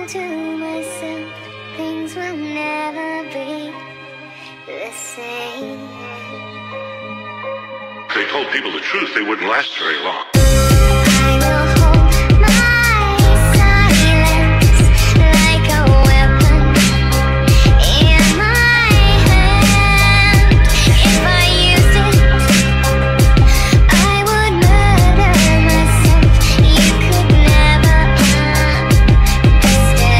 told to myself things will never be the same. If they told people the truth, they wouldn't last very long. I will hold my silence like a weapon in my hand. If I used it, I would murder myself. You could never understand.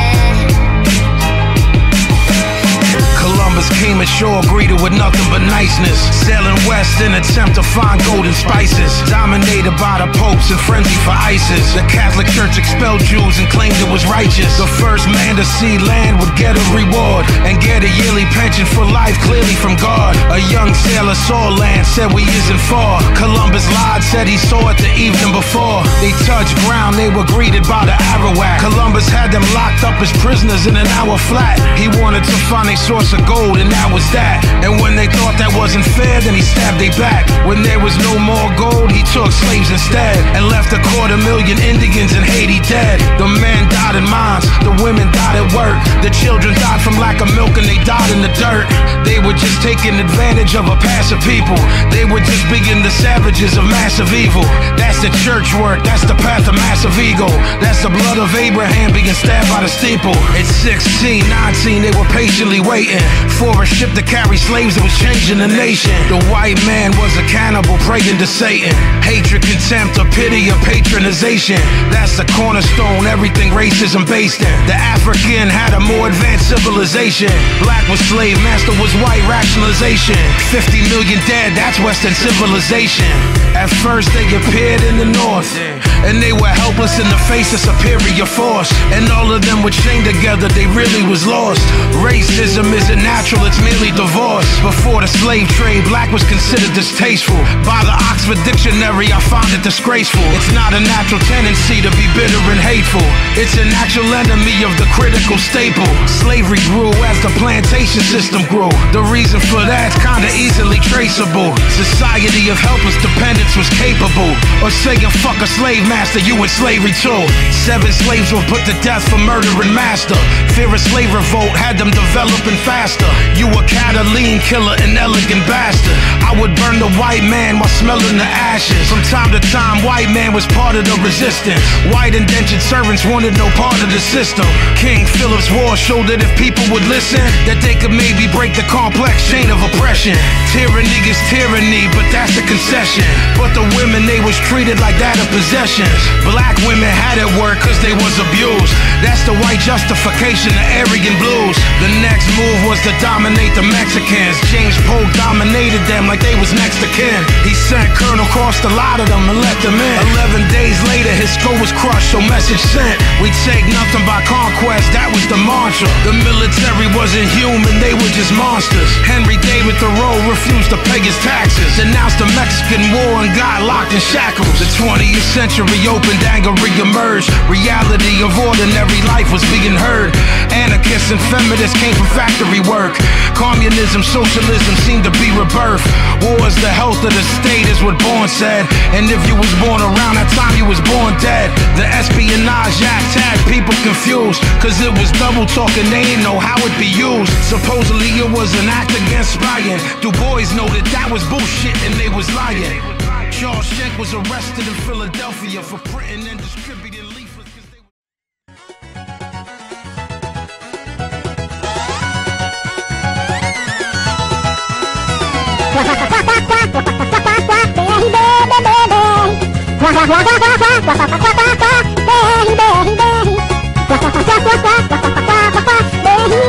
Columbus came ashore greeted with nothing but niceness, sailing west in attempt to find golden spices. Dominated by the popes and frenzy for ISIS, the Catholic Church expelled Jews and claimed it was righteous. The first man to see land would get a reward and get a yearly pension for life, clearly from God. A young sailor saw land, said we isn't far. Columbus lied, said he saw it the evening before. They touched ground, they were greeted by the Arawak. Columbus had them locked up as prisoners in an hour flat. He wanted to find a source of gold, and that was that. And when they thought that wasn't fair, then he stabbed they back. When there was no more gold, he took slaves instead and left 250,000 Indians in Haiti dead. The men died in mines, the women died at work, the children died from lack of milk and they died in the dirt. They were just taking advantage of a passive people. They were just being the savages of massive evil. That's the church work, that's the path of massive ego. That's the blood of Abraham being stabbed by the steeple. At 16, 19, they were patiently waiting for a ship to carry slaves that was changing the nation. The white man was a cannibal praying to Satan. Hatred, contempt, or pity, or patronization. That's the cornerstone, everything racism based in. The African had a more advanced civilization. Black was slave, master was white rationalization. 50 million dead, that's Western civilization. At first they appeared in the north, and they were helpless in the face of superior force. And all of them were chained together, they really was lost. Racism isn't natural, it's merely divorce. Before the slave trade, black was considered distasteful. By the Oxford Dictionary, I found it disgraceful. It's not a natural tendency to be bitter and hateful. It's a natural enemy of the critical staple. Slavery grew as the plantation system grew. The reason for that's kinda easily traceable. Society of helpless dependence was capable of saying fuck a slave master, you in slavery too. 7 slaves were put to death for murdering master. Fear of slave revolt had them developing faster. You a Catalan killer, an elegant bastard. I would burn the white man while smelling the ashes. From time to time, white man was part of the resistance. White indentured servants wanted no part of the system. King Philip's War showed that if people would listen, that they could maybe break the complex chain of oppression. Tyranny is tyranny, but that's a concession. But the women, they was treated like that of possessions. Black women had it work cause they was abused. That's the white justification of Aryan blues. The next move was to dominate the Mexicans. James Polk dominated them like they was next to kin. He sent Colonel Cross a lot of them and let them in. 11 days later his skull was crushed, so message sent. We take nothing by conquest, that was the mantra. The military wasn't human, they were just monsters. Henry David Thoreau refused to pay his taxes, denounced the Mexican War and got locked in shackles. The 20th century opened, anger re-emerged. Reality of ordinary life was being heard. Anarchists and feminists came from factory work. Communism, socialism seemed to be rebirth. War is the health of the state is what Bourne said. And if you was born around that time, you was born dead. The Espionage Act had people confused, cause it was double talking, they didn't know how it be used. Supposedly it was an act against spying. Du Bois noted that was bullshit and they was lying. Charles Schenck was arrested in Philadelphia for printing and distributing leaflets. Baby,